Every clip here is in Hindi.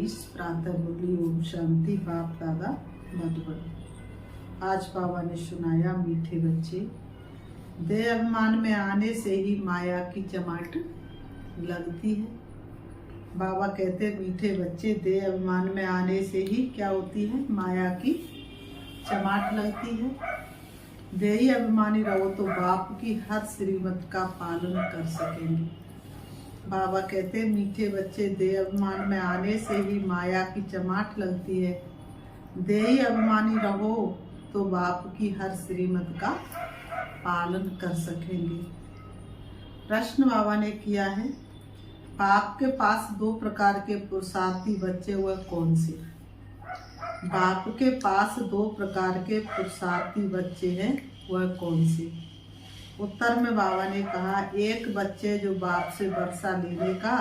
23 प्रातः मुरली। ओम शांति। बाप दादा मधुबन। आज बाबा ने सुनाया, मीठे बच्चे, देह अभिमान में आने से ही माया की चमाट लगती है। बाबा कहते, मीठे बच्चे, देह अभिमान में आने से ही क्या होती है? माया की चमाट लगती है। देही अभिमानी रहो तो बाप की हर श्रीमत का पालन कर सकेंगे। बाबा कहते, मीठे बच्चे, देह अभिमान में आने से ही माया की चमाट लगती है। देही अभिमानी रहो तो बाप की हर श्रीमत का पालन कर सकेंगे। प्रश्न बाबा ने किया है, बाप के पास दो प्रकार के पुरुषार्थी बच्चे वह कौन से? बाप के पास दो प्रकार के पुरुषार्थी बच्चे हैं, वह कौन से? उत्तर में बाबा ने कहा, एक बच्चे जो बाप से वर्षा लेने का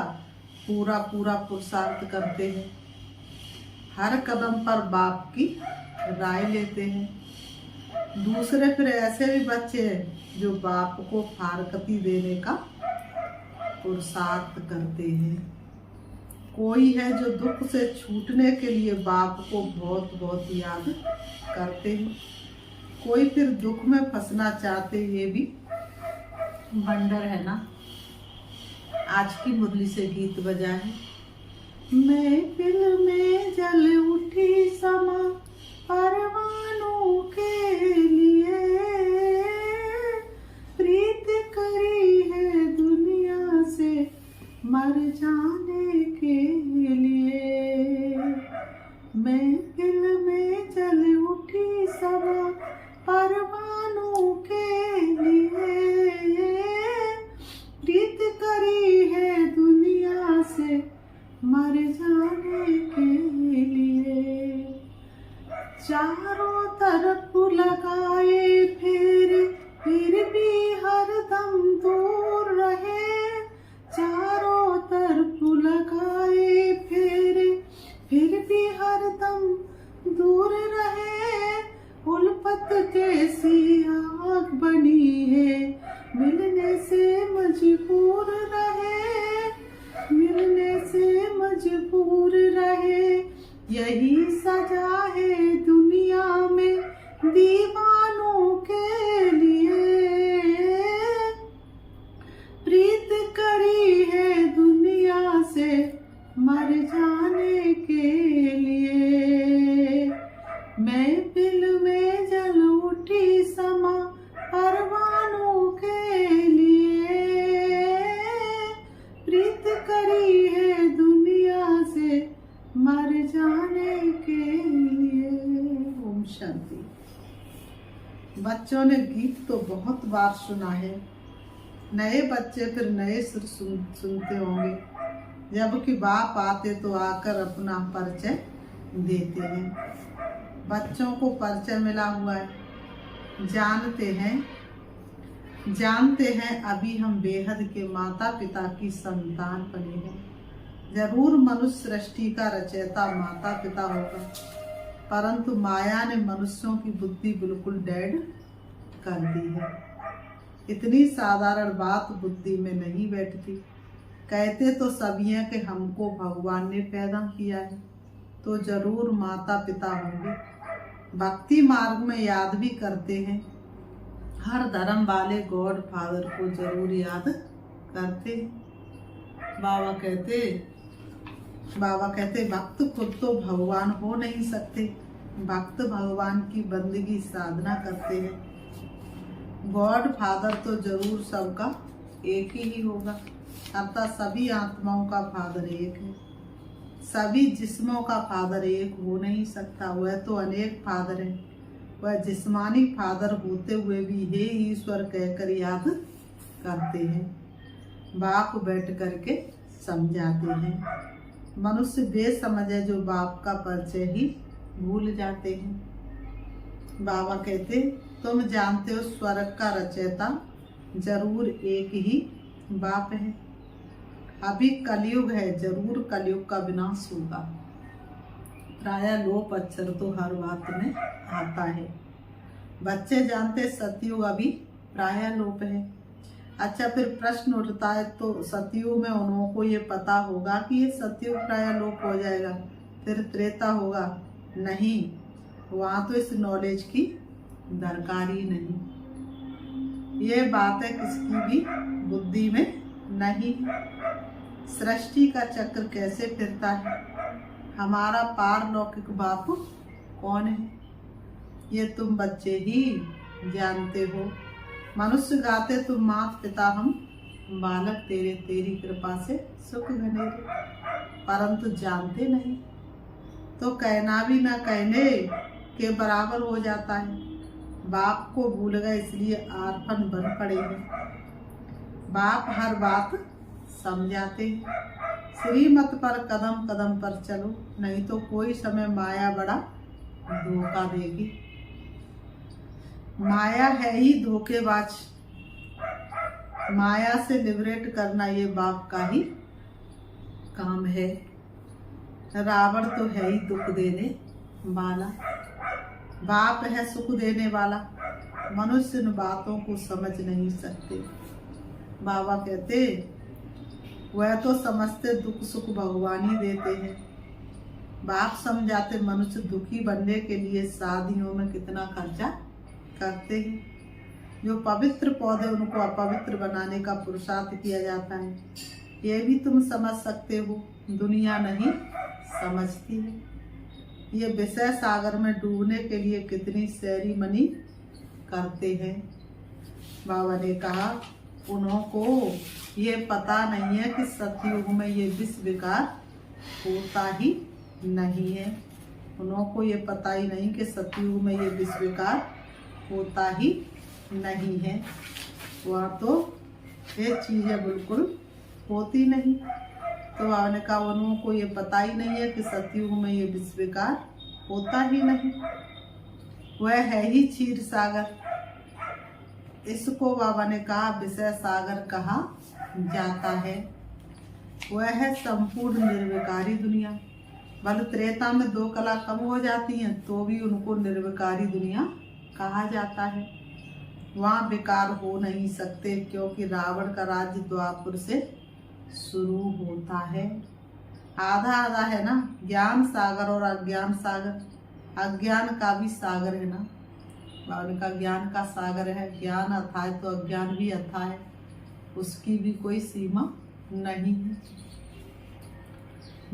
पूरा पुरुषार्थ करते हैं, हर कदम पर बाप की राय लेते हैं। दूसरे फिर ऐसे भी बच्चे हैं जो बाप को फारकती देने का पुरुषार्थ करते हैं। कोई है जो दुख से छूटने के लिए बाप को बहुत याद करते हैं। कोई फिर दुख में फंसना चाहते, ये भी बंडर है ना। आज की मुरली से गीत बजा है, महफिल में जल उठी समा परवानों के लिए, प्रीत करी है दुनिया से मर जाने के लिए। महफिल में जल उठी समा परवानों के लिए, प्रीत करी है दुनिया से मर जाने के लिए। चारों तरफ लगाए फिर भी हरदम दूर रहे। चारों तरफ लगाए फिर भी हरदम दूर रहे। उल्फत जैसी आग बनी है, मिलने से मजबूर रहे, मिलने से मजबूर रहे। यही सजा है दुनिया में दीवानों के लिए, प्रीत करी है दुनिया से मर जाने के लिए। महफिल में जल उठी समा परवानों के लिए, प्रीत करी है दुनिया से मर जाने के लिए। ओम शांति। बच्चों ने गीत तो बहुत बार सुना है, नए बच्चे फिर नए सुर सुनते होंगे। जबकि बाप आते तो आकर अपना परिचय देते हैं। बच्चों को परिचय मिला हुआ है, जानते हैं अभी हम बेहद के माता पिता की संतान बने हैं। जरूर मनुष्य सृष्टि का रचयिता माता पिता होगा, परंतु माया ने मनुष्यों की बुद्धि बिल्कुल डेड कर दी है। इतनी साधारण बात बुद्धि में नहीं बैठती। कहते तो सभी हैं कि हमको भगवान ने पैदा किया है, तो जरूर माता पिता होंगे। भक्ति मार्ग में याद भी करते हैं। हर धर्म वाले गॉड फादर को जरूर याद करते हैं। बाबा कहते भक्त खुद तो भगवान हो नहीं सकते, भक्त भगवान की बंदगी साधना करते हैं। गॉड फादर तो जरूर सबका एक ही होगा, अर्थात सभी आत्माओं का फादर एक है। सभी जिस्मों का फादर एक हो नहीं सकता, वह तो अनेक फादर है। वह जिस्मानी फादर होते हुए भी हे ईश्वर कहकर याद करते हैं। बाप बैठ करके समझाते हैं। मनुष्य बेसमझ है जो बाप का परिचय ही भूल जाते हैं। बाबा कहते, तुम जानते हो स्वर्ग का रचयिता जरूर एक ही बाप है। अभी कलयुग है, जरूर कलयुग का विनाश होगा। प्रायः लोप अक्षर तो हर बात में आता है। बच्चे जानते सतयुग अभी प्रायः लोप है। अच्छा, फिर प्रश्न उठता है, तो सतयुग में उनको ये पता होगा कि ये सतयुग प्रायः लोप हो जाएगा। फिर त्रेता होगा, नहीं, वहाँ तो इस नॉलेज की दरकार ही नहीं। ये बात है किसकी भी बुद्धि में नहीं। सृष्टि का चक्र कैसे फिरता है, हमारा पारलौकिक बाप कौन है, ये तुम बच्चे ही जानते हो। मनुष्य गाते तुम मात पिता हम बालक तेरे, तेरी कृपा से सुख घनेरे, परंतु जानते नहीं। तो कहना भी न कहने के बराबर हो जाता है। बाप को भूल गए इसलिए आर्फन बन पड़े हैं। बाप हर बात समझाते हैं। श्रीमत पर कदम कदम पर चलो, नहीं तो कोई समय माया बड़ा धोखा देगी। माया है ही धोखेबाज। माया से लिबरेट करना ये बाप का ही काम है। रावण तो है ही दुख देने वाला, बाप है सुख देने वाला। मनुष्य इन बातों को समझ नहीं सकते। बाबा कहते वह तो समझते दुख सुख भगवान ही देते हैं। बाप समझाते मनुष्य दुखी बनने के लिए शादियों में कितना खर्चा करते हैं। जो पवित्र पौधे उनको अपवित्र बनाने का पुरुषार्थ किया जाता है। ये भी तुम समझ सकते हो, दुनिया नहीं समझती है। ये विषय सागर में डूबने के लिए कितनी सेरेमनी करते हैं। बाबा ने कहा उनको ये पता नहीं है कि सतयुग में ये विष विकार होता ही नहीं है। उनको ये पता ही नहीं कि सतयुग में ये विष विकार होता ही नहीं है। वह तो ये चीजें बिल्कुल होती नहीं। तो बाबा ने कहा उनको ये पता ही नहीं है कि सतयुग में ये विष विकार होता ही नहीं। वह है ही क्षीर सागर। इसको बाबा ने कहा विषय सागर कहा जाता है। वह है संपूर्ण निर्विकारी दुनिया। बल त्रेता में 2 कला कम हो जाती हैं तो भी उनको निर्विकारी दुनिया कहा जाता है। वहाँ विकार हो नहीं सकते, क्योंकि रावण का राज्य द्वापर से शुरू होता है। आधा आधा है ना, ज्ञान सागर और अज्ञान सागर। अज्ञान का भी सागर है ना, बाबा का ज्ञान का सागर है। ज्ञान अथाह तो अज्ञान भी अथाह है, उसकी भी कोई सीमा नहीं है।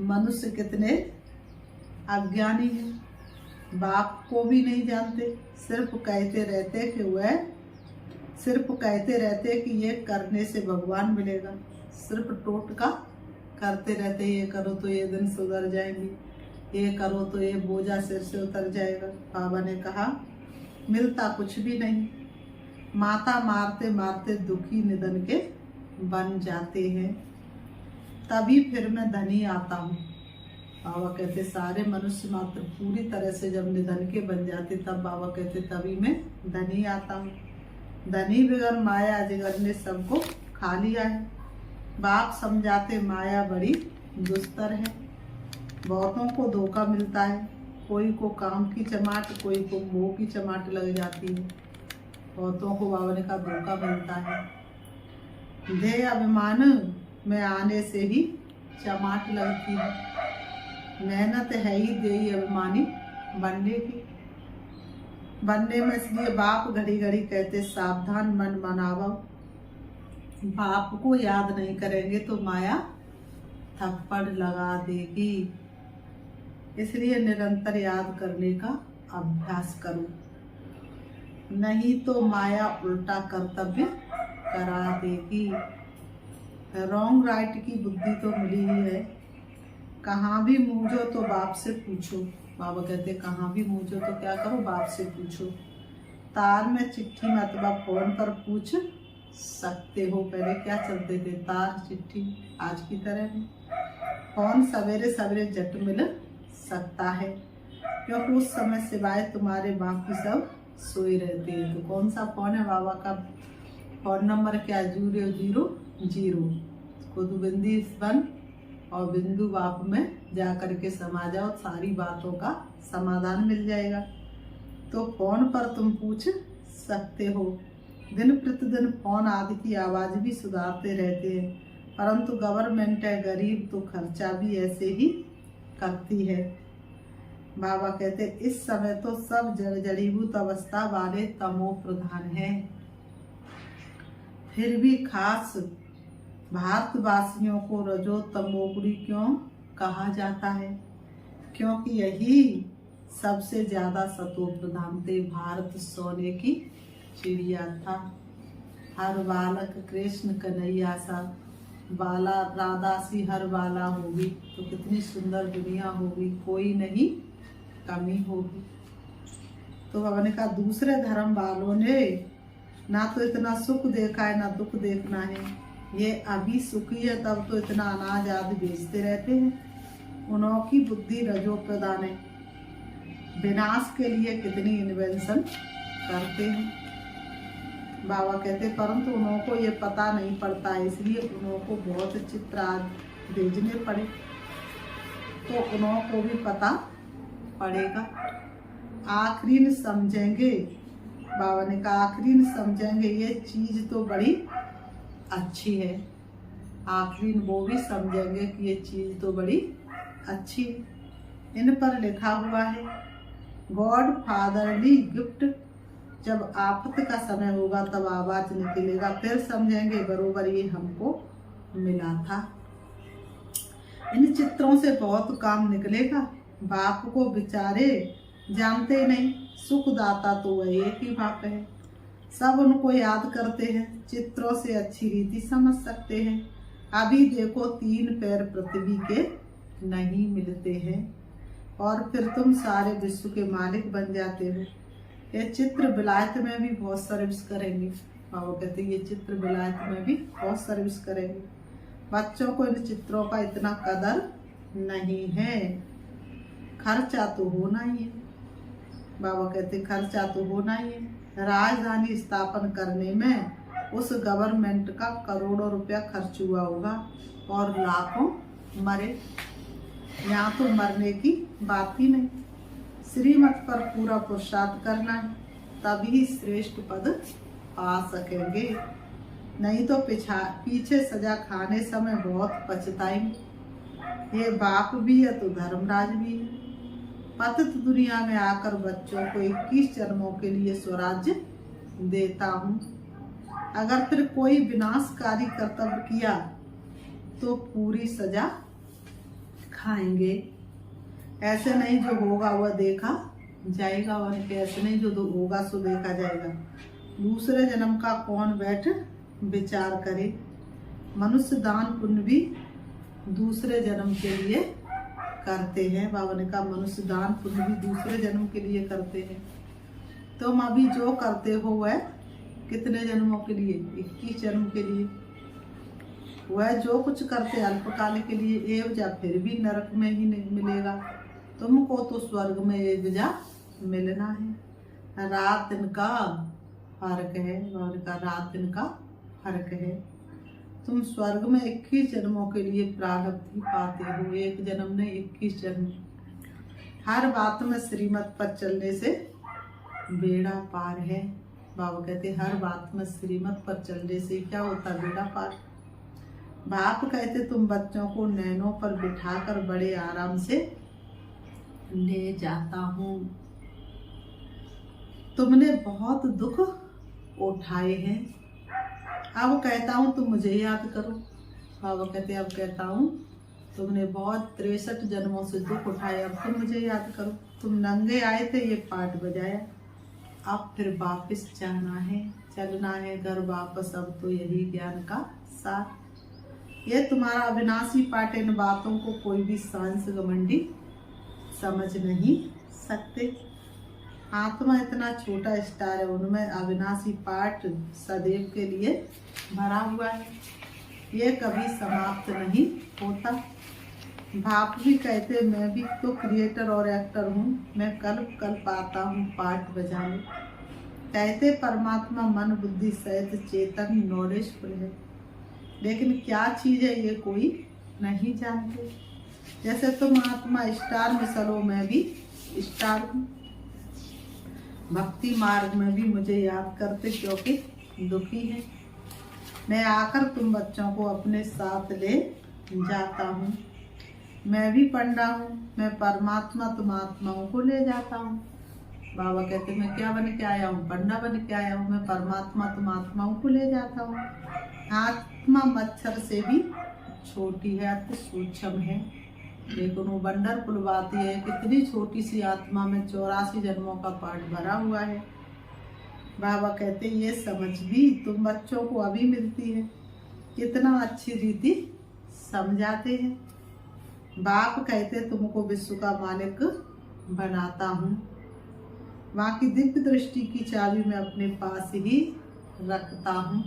मनुष्य कितने अज्ञानी हैं, बाप को भी नहीं जानते। सिर्फ कहते रहते कि ये करने से भगवान मिलेगा। सिर्फ टोटका करते रहते, ये करो तो ये दिन सुधर जाएंगे, ये करो तो ये बोझा सिर से उतर जाएगा। बाबा ने कहा मिलता कुछ भी नहीं। माता मारते मारते दुखी निधन के बन जाते हैं, तभी फिर मैं धनी आता हूँ। बाबा कहते सारे मनुष्य मात्र पूरी तरह से जब निधन के बन जाते तब बाबा कहते तभी मैं धनी आता हूँ। धनी बिगर माया अजगर ने सबको खा लिया है। बाप समझाते माया बड़ी दुस्तर है। बहुतों को धोखा मिलता है, कोई को काम की चमाट, कोई को मोह की चमाट लग जाती है। बहुतों को बाबा ने कहा धोखा मिलता है। देह अभिमान में आने से ही चमाट लगती है। मेहनत है ही देही अभिमानी बनने में। इसलिए बाप घड़ी घड़ी कहते सावधान मन मनावो। बाप को याद नहीं करेंगे तो माया थप्पड़ लगा देगी। इसलिए निरंतर याद करने का अभ्यास करो, नहीं तो माया उल्टा कर्तव्य करा देगी। रॉन्ग राइट की बुद्धि तो मिली ही है। कहाँ भी मूझो तो बाप से पूछो। बाबा कहते कहाँ भी मूझो तो क्या करो, बाप से पूछो। तार में चिट्ठी में अथवा फोन पर पूछ सकते हो। पहले क्या चलते थे, तार चिट्ठी, आज की तरह नहीं। फोन सवेरे सवेरे झट मिल सकता है, क्योंकि उस समय सिवाय तुम्हारे बाकी सब सोए रहते हैं। तो कौन सा फोन है, बाबा का फोन नंबर क्या, 000। खुद बिंदी बन और बिंदु बाप में जा करके समा जाओ, सारी बातों का समाधान मिल जाएगा। तो फोन पर तुम पूछ सकते हो। दिन प्रतिदिन फोन आदि की आवाज भी सुधारते रहते हैं, परंतु गवर्नमेंट है गरीब तो खर्चा भी ऐसे ही करती है। बाबा कहते इस समय तो सब जड़ीभूत अवस्था वाले तमो प्रधान है। फिर भी खास भारतवासियों को रजो तमोगुणी क्यों कहा जाता है? क्योंकि यही सबसे ज्यादा सतो प्रधान थे। भारत सोने की चिड़िया था। हर बालक कृष्ण कन्हैया सा, बाला राधा सी हर बाला होगी तो कितनी सुंदर दुनिया होगी, कोई नहीं कमी होगी। तो बाबा ने कहा दूसरे धर्म वालों ने ना तो इतना सुख देखा है ना दुख देखना है। ये अभी सुखी है तब तो इतना अनाज आदि बेचते रहते हैं। उनकी बुद्धि रजो प्रधान है। विनाश के लिए कितनी इन्वेंशन करते हैं। बाबा कहते परंतु उनको ये पता नहीं पड़ता है, इसलिए उनको बहुत चित्र आदि भेजने पड़े तो उनको भी पता पड़ेगा। आखिरी में समझेंगे, बाबा ने कहा आखिरी में समझेंगे ये चीज तो बड़ी अच्छी है। आखिरी में वो भी समझेंगे कि ये चीज तो बड़ी अच्छी है। इन पर लिखा हुआ है गॉड फादरली गिफ्ट। जब आफत का समय होगा तब आवाज निकलेगा, फिर समझेंगे बरोबर ये हमको मिला था। इन चित्रों से बहुत काम निकलेगा। बाप को बेचारे जानते नहीं, सुखदाता तो वह एक ही बाप है। सब उनको याद करते हैं, चित्रों से अच्छी रीति समझ सकते हैं। अभी देखो 3 पैर पृथ्वी के नहीं मिलते हैं और फिर तुम सारे विश्व के मालिक बन जाते हो। ये चित्र विलायत में भी बहुत सर्विस करेंगे। बाबा कहते ये चित्र विलायत में भी बहुत सर्विस करेंगे। बच्चों को इन चित्रों का इतना कदर नहीं है। खर्चा तो होना ही है। बाबा कहते खर्चा तो होना ही है। राजधानी स्थापन करने में उस गवर्नमेंट का करोड़ों रुपया खर्च हुआ होगा और लाखों मरे। यहाँ तो मरने की बात ही नहीं। श्रीमत पर पूरा पुरुषार्थ करना है, तभी श्रेष्ठ पद पा सकेंगे। नहीं तो पीछे सजा खाने समय बहुत पछताएंगे। ये बाप भी है तो धर्मराज भी है। पतित दुनिया में आकर बच्चों को 21 जन्मों के लिए स्वराज्य देता हूँ। अगर फिर कोई विनाशकारी कर्तव्य किया तो पूरी सजा खाएंगे। ऐसे नहीं जो होगा वह देखा जाएगा, और ऐसे नहीं जो होगा सो देखा जाएगा। दूसरे जन्म का कौन बैठ विचार करे। मनुष्य दान पुण्य भी दूसरे जन्म के लिए करते हैं। बाबा ने कहा मनुष्य दान पुण्य भी दूसरे जन्म के लिए करते हैं। तुम अभी जो करते हो वह कितने जन्मों के लिए? 21 जन्म के लिए। वह जो कुछ करते अल्पकाल के लिए एवजा फिर भी नरक में ही नहीं मिलेगा। तुमको तो स्वर्ग में एवजा मिलना है। रात दिन का फर्क है। बाबा ने कहा रात दिन का फर्क है। तुम स्वर्ग में 21 जन्मों के लिए प्रारब्ध पाते हो, एक जन्म ने 21 जन्म। हर बात में श्रीमत पर चलने से बेड़ा पार है। बाबा कहते हर बात में श्रीमत पर चलने से क्या होता बेड़ा पार। बाप कहते तुम बच्चों को नैनों पर बिठाकर बड़े आराम से ले जाता हूँ। तुमने बहुत दुख उठाए हैं, अब कहता हूँ तुम मुझे याद करो। बाबा कहते अब कहता हूँ तुमने बहुत 63 जन्मों से दुख उठाए, अब तुम मुझे याद करो। तुम नंगे आए थे, ये पाठ बजाया, अब फिर वापस जाना है, चलना है घर वापस। अब तो यही ज्ञान का सार। ये तुम्हारा अविनाशी पाठ। इन बातों को कोई भी सांस घमंडी समझ नहीं सकते। आत्मा इतना छोटा स्टार है, उनमें अविनाशी पाठ सदैव के लिए भरा हुआ है। ये कभी समाप्त नहीं होता। बाप भी कहते मैं भी तो क्रिएटर और एक्टर हूँ, मैं कल्प कल्प आता हूँ पाठ बजाने। कहते परमात्मा मन बुद्धि सहित चेतन नॉलेजफुल है, लेकिन क्या चीज है ये कोई नहीं जानते। जैसे तुम आत्मा स्टार मिसलों में भी स्टार हूँ। भक्ति मार्ग में भी मुझे याद करते क्योंकि दुखी है। मैं आकर तुम बच्चों को अपने साथ ले जाता हूँ। मैं भी पंडा हूँ, मैं परमात्मा तुम आत्माओं को ले जाता हूँ। बाबा कहते मैं क्या बन के आया हूँ? पंडा बन के आया हूँ। मैं परमात्मा तुम आत्माओं को ले जाता हूँ। आत्मा मच्छर से भी छोटी है, अति सूक्ष्म है, लेकिन वो वंडरफुल बात यह है कितनी छोटी सी आत्मा में 84 जन्मों का पाठ भरा हुआ है। बाबा कहते ये समझ भी तुम बच्चों को अभी मिलती है। कितना अच्छी रीति समझाते हैं। बाप कहते तुमको विश्व का मालिक बनाता हूँ। वहाँ की दिव्य दृष्टि की चाबी मैं अपने पास ही रखता हूँ।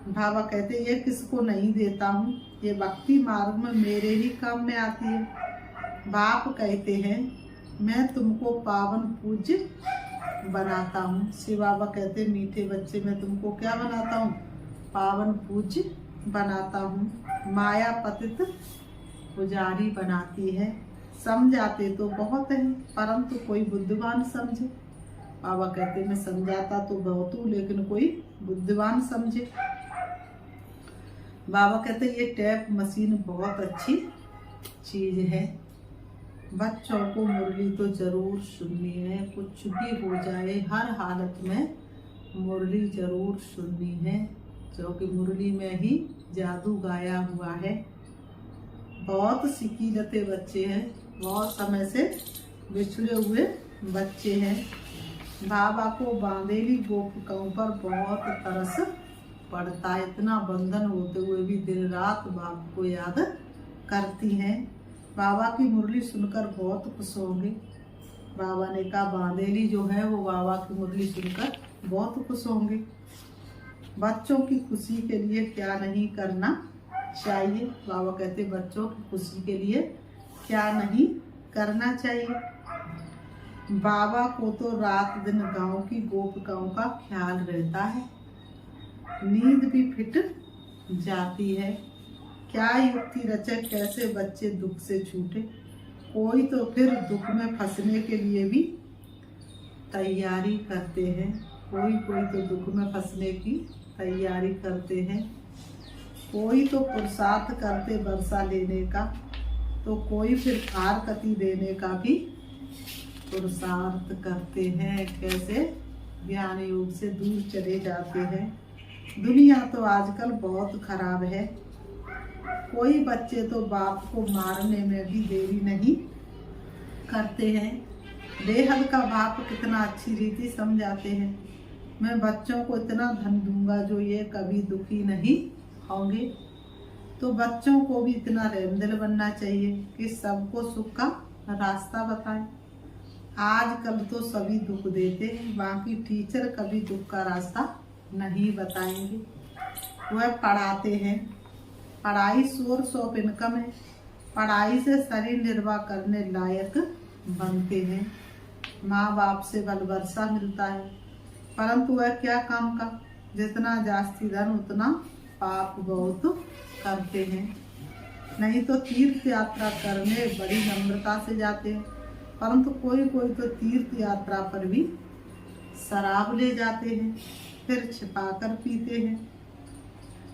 बाबा कहते ये किसको नहीं देता हूँ, ये भक्ति मार्ग में मेरे ही काम में आती है। बाप कहते हैं मैं तुमको पावन पूज्य बनाता हूँ। शिव बाबा कहते मीठे बच्चे मैं तुमको क्या बनाता हूँ? पावन पूज्य बनाता हूँ। माया पतित पुजारी बनाती है। समझाते तो बहुत है परंतु कोई बुद्धिमान समझे। बाबा कहते मैं समझाता तो बहुत हूँ लेकिन कोई बुद्धिमान समझे। बाबा कहते ये टैप मशीन बहुत अच्छी चीज है। बच्चों को मुरली तो जरूर सुननी है, कुछ भी हो जाए हर हालत में मुरली जरूर सुननी है, क्योंकि मुरली में ही जादू गाया हुआ है। बहुत सिकीलते बच्चे हैं, बहुत समय से बिछड़े हुए बच्चे हैं। बाबा को बांधेली गोपिकाओं पर बहुत तरस पड़ता है। इतना बंधन होते हुए भी दिन रात बाबा को याद करती हैं। बाबा की मुरली सुनकर बहुत खुश होंगे। बाबा ने कहा बांधेली जो है वो बाबा की मुरली सुनकर बहुत खुश होंगे। बच्चों की खुशी के लिए क्या नहीं करना चाहिए? बाबा कहते बच्चों की खुशी के लिए क्या नहीं करना चाहिए। बाबा को तो रात दिन गांव की गोपिकाओं का ख्याल रहता है। नींद भी फिट जाती है। क्या युक्ति रचे कैसे बच्चे दुख से छूटे। कोई तो फिर दुख में फंसने के लिए भी तैयारी करते हैं। कोई तो दुख में फंसने की तैयारी करते हैं। कोई तो पुरुषार्थ करते वर्षा लेने का, तो कोई फिर फारकती देने का भी पुरुषार्थ करते हैं। कैसे ज्ञान योग से दूर चले जाते हैं। दुनिया तो आजकल बहुत खराब है। कोई बच्चे तो बाप को मारने में भी देरी नहीं करते हैं। बेहद का बाप कितना अच्छी रीति समझाते हैं। मैं बच्चों को इतना धन दूंगा जो ये कभी दुखी नहीं होंगे। तो बच्चों को भी इतना रहमदिल बनना चाहिए कि सबको सुख का रास्ता बताएं। आजकल तो सभी दुख देते हैं, बाकी टीचर कभी दुख का रास्ता नहीं बताएंगे। वह पढ़ाते हैं। पढ़ाई सोर्स ऑफ इनकम है। पढ़ाई से शरीर निर्वाह करने लायक बनते हैं। माँ बाप से बल वर्षा मिलता है, परंतु वह क्या काम का? जितना जास्ती धन उतना पाप बहुत करते हैं। नहीं तो तीर्थ यात्रा करने बड़ी नम्रता से जाते हैं, परंतु कोई तो तीर्थ यात्रा पर भी शराब ले जाते हैं, फिर छिपाकर पीते हैं।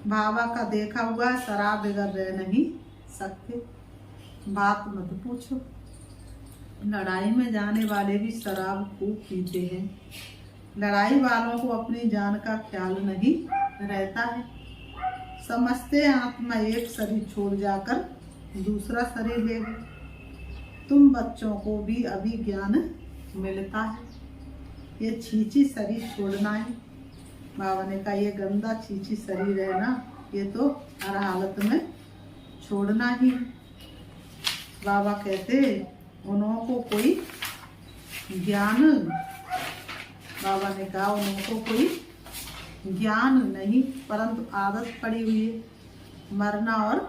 बाबा का देखा हुआ शराब बगैर रह नहीं सकते। बात मत पूछो। लड़ाई में जाने वाले भी शराब खूब पीते हैं। लड़ाई वालों को अपनी जान का ख्याल नहीं रहता है। समझते आत्मा एक शरीर छोड़ जाकर दूसरा शरीर लेगी। तुम बच्चों को भी अभी ज्ञान मिलता है। ये छींची शरीर छोड़ना है। बाबा ने कहा ये गंदा छींची शरीर है ना, ये तो हर हालत में छोड़ना ही है। बाबा कहते उनको कोई ज्ञान, बाबा ने कहा उनको कोई ज्ञान नहीं, परंतु आदत पड़ी हुई है मरना और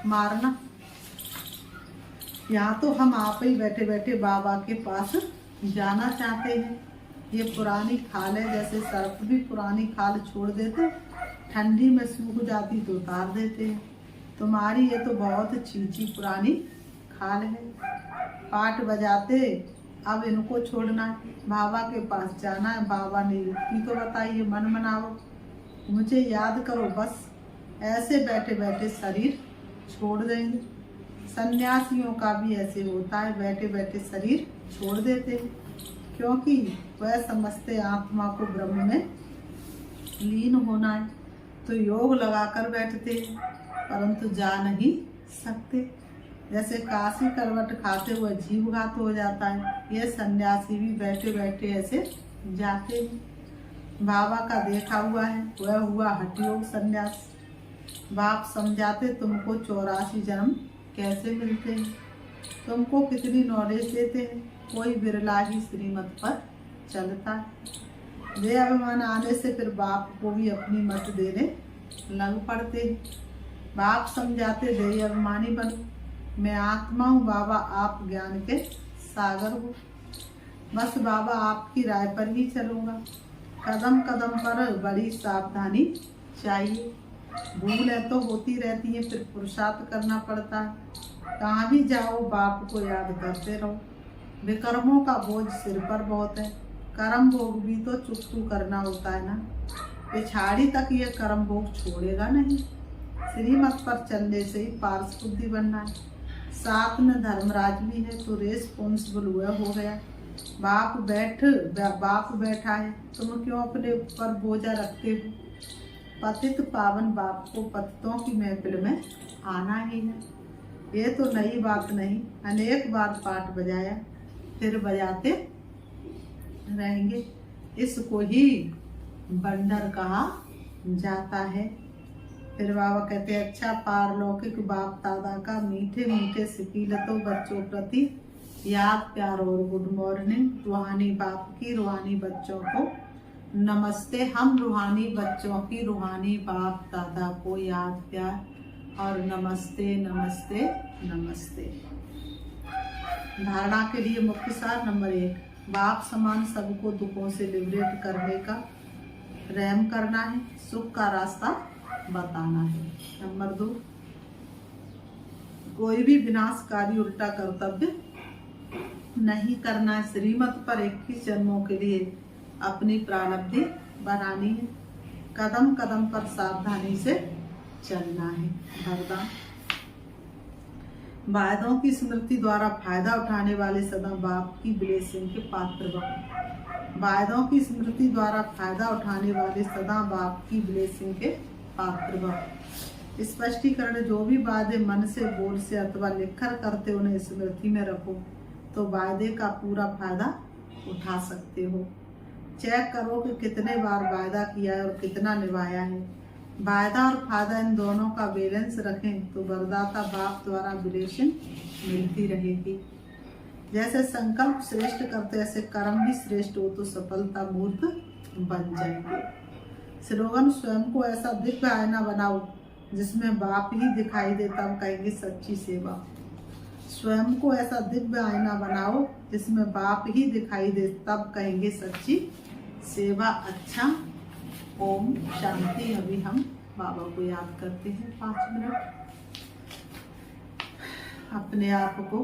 मारना। यहाँ तो हम आप ही बैठे बैठे बाबा के पास जाना चाहते हैं। ये पुरानी खाल है, जैसे सर्फ भी पुरानी खाल छोड़ देते, ठंडी में सूख जाती तो उतार देते हैं। तुम्हारी ये तो बहुत छींची पुरानी खाल है। पाठ बजाते अब इनको छोड़ना है, बाबा के पास जाना है। बाबा ने युक्ति तो बताइए, मन मनाओ, मुझे याद करो, बस ऐसे बैठे बैठे शरीर छोड़ देंगे। सन्यासियों का भी ऐसे होता है, बैठे बैठे शरीर छोड़ देते हैं, क्योंकि वह समझते आत्मा को ब्रह्म में लीन होना है, तो योग लगाकर बैठते हैं, परंतु जा नहीं सकते। जैसे काशी करवट खाते हुए जीव घात हो जाता है, ये सन्यासी भी बैठे बैठे ऐसे जाते हैं। बाबा का देखा हुआ है, वह हुआ हठयोग सन्यास। बाप समझाते तुमको 84 जन्म कैसे मिलते हैं, तुमको कितनी नॉलेज देते हैं, कोई बिरला ही श्रीमत पर चलता है। दे अभिमान आने से फिर बाप को भी अपनी मत देने लग पड़ते हैं। बाप समझाते दे अभिमानी बनो, मैं आत्मा हूँ बाबा, आप ज्ञान के सागर हो, बस बाबा आपकी राय पर ही चलूँगा। कदम कदम पर बड़ी सावधानी चाहिए, भूल तो होती रहती है, फिर पुरुषार्थ करना पड़ता है। कहाँ भी जाओ बाप को याद करते रहो। विकर्मों का बोझ सिर पर बहुत है, कर्म भोग भी तो चुकतू करना होता है ना, पिछाड़ी तक ये कर्म भोग छोड़ेगा नहीं। श्रीमत पर चलने से ही पार्श बुद्धि बनना है। साथ में धर्मराज भी है, तो रेस्पॉन्सिबल हुआ हो गया। बाप बैठा है, तुम क्यों अपने ऊपर बोझा रखते हो। पतित पावन बाप को पतितों की महफिल में आना ही है, ये तो नई बात नहीं, अनेक बार पाठ बजाया, फिर बजाते रहेंगे। इसको ही बंडर कहा जाता है। फिर बाबा कहते हैं, अच्छा पारलौकिक बाप दादा का मीठे मीठे सिकीलतों बच्चों प्रति याद प्यार और गुड मॉर्निंग। रूहानी बाप की रूहानी बच्चों को नमस्ते। हम रूहानी बच्चों की रूहानी बाप दादा को याद प्यार और नमस्ते नमस्ते नमस्ते। धारणा के लिए मुख्य सार नंबर 1, बाप समान सबको दुखों से लिबरेट करने का रहम करना है, सुख का रास्ता बताना है। नंबर 2, कोई भी विनाशकारी उल्टा कर्तव्य नहीं करना है। श्रीमत पर 21 जन्मों के लिए अपनी प्रारब्धि बनानी है। कदम कदम पर सावधानी से चलना है। वरदान, वायदों की स्मृति द्वारा फायदा उठाने वाले सदा बाप की ब्लेसिंग के पात्र बनो। वायदों की स्मृति द्वारा फायदा उठाने वाले सदा बाप की ब्लेसिंग के पात्र बनो। स्पष्टीकरण, जो भी वादे मन से, बोल से अथवा लिखकर करते उन्हें स्मृति में रखो, तो वायदे का पूरा फायदा उठा सकते हो। चेक करो कि कितने बार वायदा किया है और कितना निभाया है। वायदा और फायदा इन दोनों का बैलेंस रखें तो वरदाता बाप द्वारा ब्लेसिंग मिलती रहेगी। जैसे संकल्प श्रेष्ठ करते ऐसे कर्म भी श्रेष्ठ हो तो सफलता मूर्त बन जाएंगे। स्लोगन, स्वयं को ऐसा दिव्य आईना बनाओ जिसमें बाप ही दिखाई दे, तब कहेंगे सच्ची सेवा। स्वयं को ऐसा दिव्य आईना बनाओ जिसमें बाप ही दिखाई दे, तब कहेंगे सच्ची सेवा। अच्छा, ओम शांति। अभी हम बाबा को याद करते हैं 5 मिनट। अपने आप को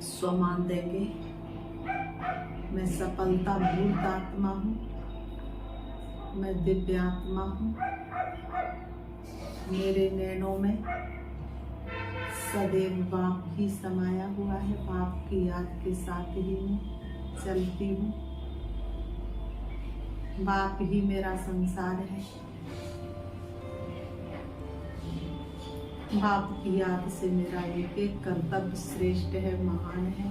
स्वमान देंगे। मैं सफलता मूर्त आत्मा हूँ, मैं दिव्य आत्मा हूँ, मेरे नैनों में सदैव बाप ही समाया हुआ है। बाप की याद के साथ ही मैं चलती हूँ। बाप ही मेरा संसार है। बाप की याद से मेरा एक एक कर्तव्य श्रेष्ठ है, महान है।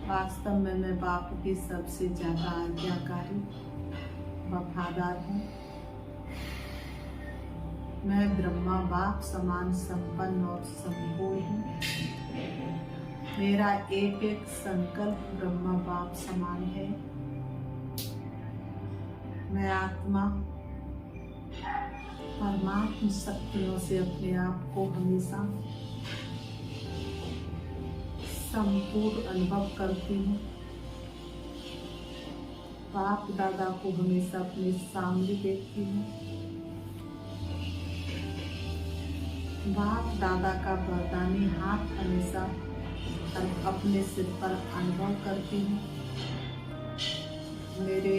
वास्तव में मैं बाप की सबसे ज्यादा आज्ञाकारी वफादार हूँ। मैं ब्रह्मा बाप समान संपन्न और संपूर्ण हूँ। मेरा एक एक संकल्प ब्रह्मा बाप समान है। मैं आत्मा परमात्म शक्तियों से अपने आप को हमेशा संपूर्ण अनुभव करती हूँ। बाप दादा को हमेशा अपने सामने देखती हूँ। बाप दादा का वरदानी हाथ हमेशा अपने सिर पर अनुभव करती हूँ। मेरे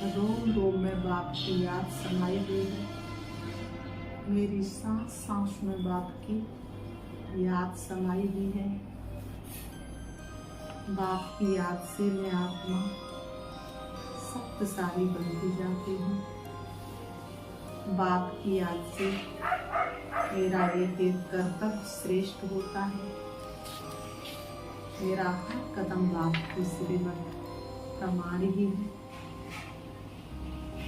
रोम रोम में बाप की याद समाई हुई है। मेरी सांस सांस में बाप की याद समाई हुई है। बाप की याद से मैं आत्मा शक्तिशाली बनती जाती हूँ। बाप की याद से मेरा एक एक कर्तव्य श्रेष्ठ होता है। मेरा हर कदम बाप की श्रीमत प्रमाण ही है।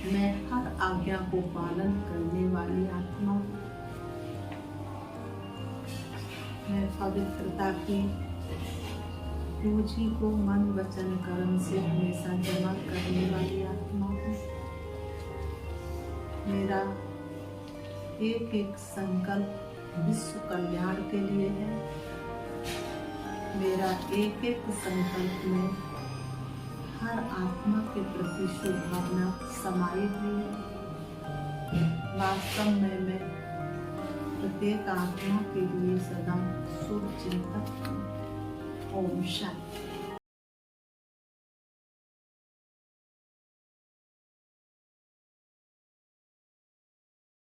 मैं हर आज्ञा को पालन करने वाली आत्मा हूँ। मैं पवित्रता की पूंजी को मन वचन कर्म से हमेशा जमा करने वाली आत्मा हूँ। मेरा एक एक संकल्प विश्व कल्याण के लिए है। मेरा एक एक संकल्प में हर आत्मा के प्रति शुभभावना समाई हुई है। वास्तव में मैं प्रत्येक आत्मा के लिए